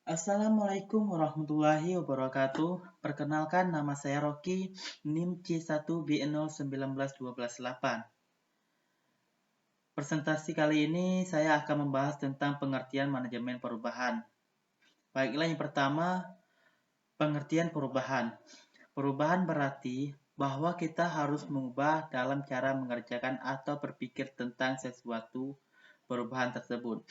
Assalamualaikum warahmatullahi wabarakatuh. Perkenalkan nama saya Rocky, NIM C1B0191218. Presentasi kali ini saya akan membahas tentang pengertian manajemen perubahan. Baiklah, yang pertama, pengertian perubahan. Perubahan berarti bahwa kita harus mengubah dalam cara mengerjakan atau berpikir tentang sesuatu. Perubahan tersebut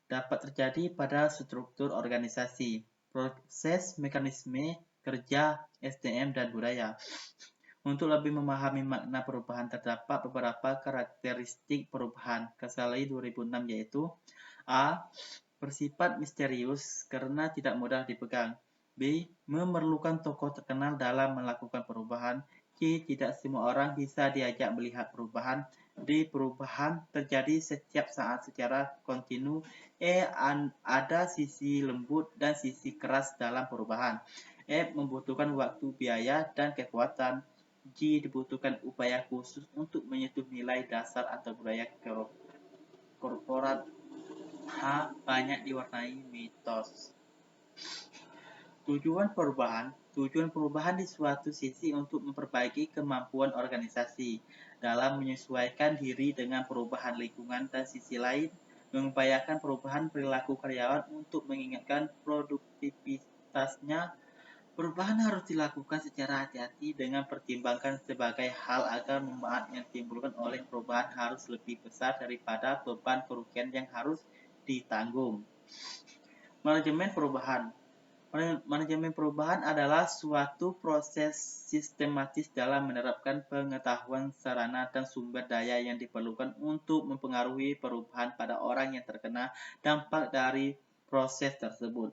dapat terjadi pada struktur organisasi, proses, mekanisme kerja, SDM, dan budaya. Untuk lebih memahami makna perubahan, terdapat beberapa karakteristik perubahan Kasalai 2006, yaitu A. Bersifat misterius karena tidak mudah dipegang. B. Memerlukan tokoh terkenal dalam melakukan perubahan. C. Tidak semua orang bisa diajak melihat perubahan. D. Perubahan terjadi setiap saat secara kontinu. E. Ada sisi lembut dan sisi keras dalam perubahan. F. Membutuhkan waktu, biaya, dan kekuatan. G. Dibutuhkan upaya khusus untuk menyentuh nilai dasar atau budaya korporat. H. Banyak diwarnai mitos. Tujuan perubahan di suatu sisi untuk memperbaiki kemampuan organisasi dalam menyesuaikan diri dengan perubahan lingkungan, dan sisi lain mengupayakan perubahan perilaku karyawan untuk meningkatkan produktivitasnya. Perubahan harus dilakukan secara hati-hati dengan pertimbangkan sebagai hal agar manfaat yang ditimbulkan oleh perubahan harus lebih besar daripada beban kerugian yang harus ditanggung. Manajemen perubahan. Manajemen perubahan adalah suatu proses sistematis dalam menerapkan pengetahuan, sarana, dan sumber daya yang diperlukan untuk mempengaruhi perubahan pada orang yang terkena dampak dari proses tersebut.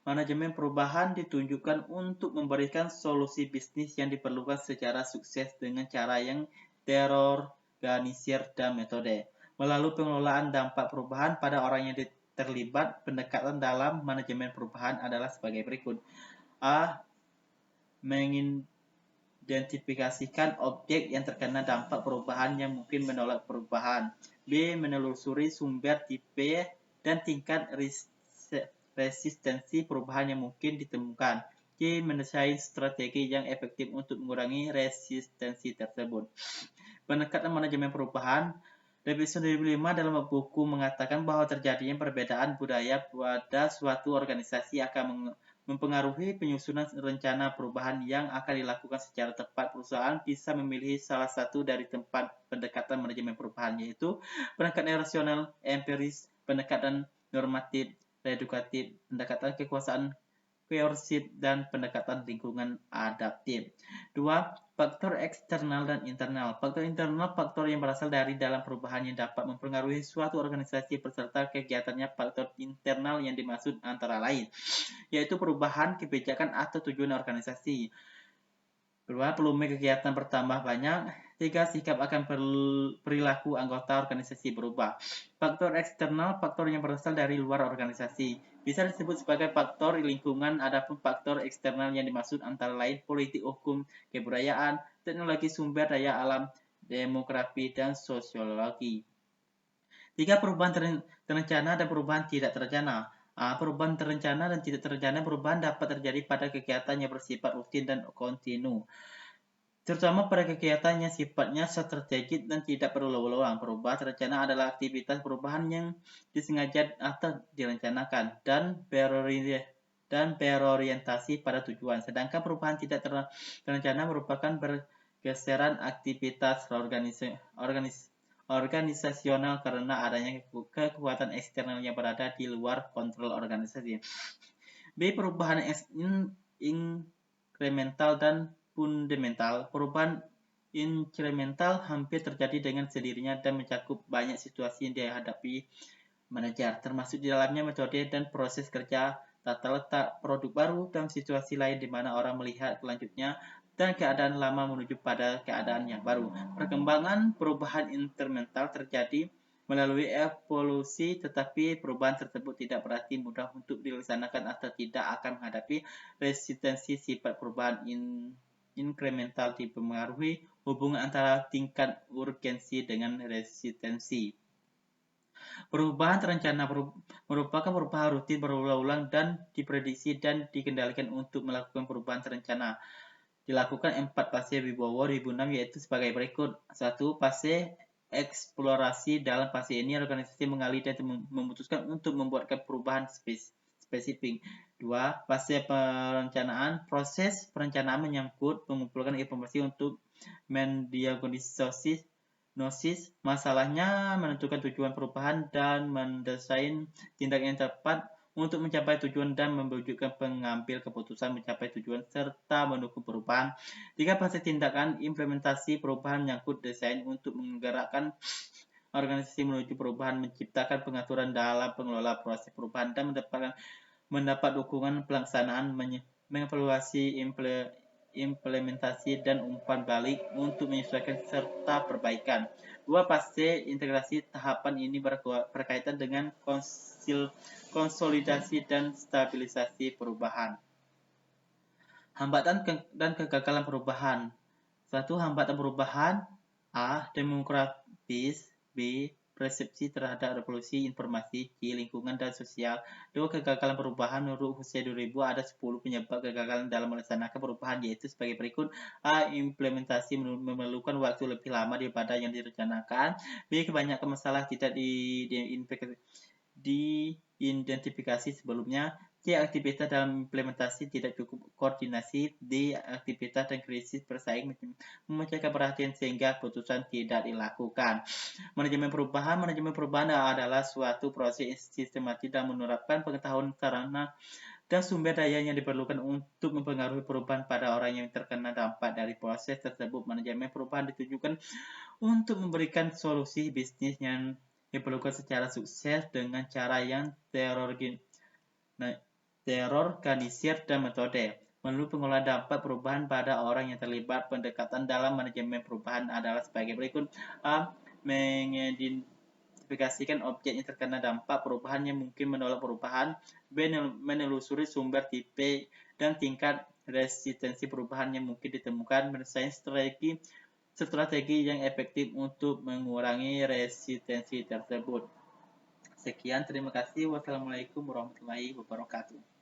Manajemen perubahan ditunjukkan untuk memberikan solusi bisnis yang diperlukan secara sukses dengan cara yang terorganisir dan metode. Melalui pengelolaan dampak perubahan pada orang yang terlibat, pendekatan dalam manajemen perubahan adalah sebagai berikut. A. Mengidentifikasikan objek yang terkena dampak perubahan yang mungkin menolak perubahan. B. Menelusuri sumber, tipe, dan tingkat resistensi perubahan yang mungkin ditemukan. C. Mendesain strategi yang efektif untuk mengurangi resistensi tersebut. Pendekatan manajemen perubahan. Davidson 2005 dalam buku mengatakan bahwa terjadinya perbedaan budaya pada suatu organisasi akan mempengaruhi penyusunan rencana perubahan yang akan dilakukan secara tepat. Perusahaan bisa memilih salah satu dari tempat pendekatan manajemen perubahan, yaitu pendekatan rasional, empiris, pendekatan normatif, edukatif, pendekatan kekuasaan koersif, dan pendekatan lingkungan adaptif. 2. Faktor eksternal dan internal. Faktor internal, faktor yang berasal dari dalam perubahan yang dapat mempengaruhi suatu organisasi beserta kegiatannya. Faktor internal yang dimaksud antara lain, yaitu perubahan, kebijakan, atau tujuan organisasi. 2. Volume kegiatan bertambah banyak. 3. Sikap akan perilaku anggota organisasi berubah. Faktor eksternal, faktor yang berasal dari luar organisasi. Bisa disebut sebagai faktor lingkungan. Adapun faktor eksternal yang dimaksud antara lain politik, hukum, kebudayaan, teknologi, sumber daya alam, demografi, dan sosiologi. 3. Perubahan terencana dan perubahan tidak terencana. Perubahan terencana dan tidak terencana. Perubahan dapat terjadi pada kegiatan yang bersifat rutin dan kontinu, terutama pada kegiatan yang sifatnya strategis dan tidak berulang-ulang. Perubahan terencana adalah aktivitas perubahan yang disengaja atau direncanakan dan berorientasi pada tujuan. Sedangkan perubahan tidak terencana merupakan pergeseran aktivitas organisasional karena adanya kekuatan eksternal yang berada di luar kontrol organisasi. B. Perubahan inkremental dan fundamental. Perubahan inkremental hampir terjadi dengan sendirinya dan mencakup banyak situasi yang dihadapi manajer, termasuk di dalamnya metode dan proses kerja, tata letak produk baru, dan situasi lain di mana orang melihat selanjutnya dan keadaan lama menuju pada keadaan yang baru. Perkembangan perubahan inkremental terjadi melalui evolusi, tetapi perubahan tersebut tidak berarti mudah untuk dilaksanakan atau tidak akan menghadapi resistensi. Sifat perubahan inkremental dipengaruhi hubungan antara tingkat urgensi dengan resistensi. Perubahan terencana merupakan perubahan rutin berulang-ulang dan diprediksi dan dikendalikan. Untuk melakukan perubahan terencana dilakukan 4 fase Wibowo 2006, yaitu sebagai berikut. 1. Fase eksplorasi. Dalam fase ini organisasi mengalih dan memutuskan untuk membuatkan perubahan spesifik. 2. Fase perencanaan. Proses perencanaan menyangkut mengumpulkan informasi untuk mendiagnosis masalahnya, menentukan tujuan perubahan, dan mendesain tindakan yang tepat untuk mencapai tujuan dan mewujudkan pengambil keputusan mencapai tujuan serta mendukung perubahan. 3. Fase tindakan implementasi. Perubahan menyangkut desain untuk menggerakkan organisasi menuju perubahan, menciptakan pengaturan dalam pengelola proses perubahan, dan mendapat dukungan pelaksanaan, mengevaluasi implementasi dan umpan balik untuk menyesuaikan serta perbaikan. 2. Fase integrasi. Tahapan ini berkaitan dengan konsolidasi dan stabilisasi perubahan. Hambatan dan kegagalan perubahan. 1. Hambatan perubahan. A. Demografis. B. Persepsi terhadap revolusi informasi. C. Lingkungan dan sosial. 2. Kegagalan perubahan. Menurut Hussein 2000 ada 10 penyebab kegagalan dalam melaksanakan perubahan, yaitu sebagai berikut. A. Implementasi memerlukan waktu lebih lama daripada yang direncanakan. B. Kebanyakan masalah tidak diidentifikasi sebelumnya. C. Aktivitas dalam implementasi tidak cukup koordinasi. D. Aktivitas dan krisis bersaing memecahkan perhatian sehingga keputusan tidak dilakukan. Manajemen perubahan adalah suatu proses sistematis dan menerapkan pengetahuan, sarana, dan sumber daya yang diperlukan untuk mempengaruhi perubahan pada orang yang terkena dampak dari proses tersebut. Manajemen perubahan ditujukan untuk memberikan solusi bisnis yang diperlukan secara sukses dengan cara yang terorganisir dan metode. Menurut pengelola dampak perubahan pada orang yang terlibat, pendekatan dalam manajemen perubahan adalah sebagai berikut. A. Mengidentifikasikan objek yang terkena dampak perubahan yang mungkin menolak perubahan. B. Menelusuri sumber, tipe, dan tingkat resistensi perubahan yang mungkin ditemukan. Mendesain strategi yang efektif untuk mengurangi resistensi tersebut. Sekian, terima kasih. Wassalamualaikum warahmatullahi wabarakatuh.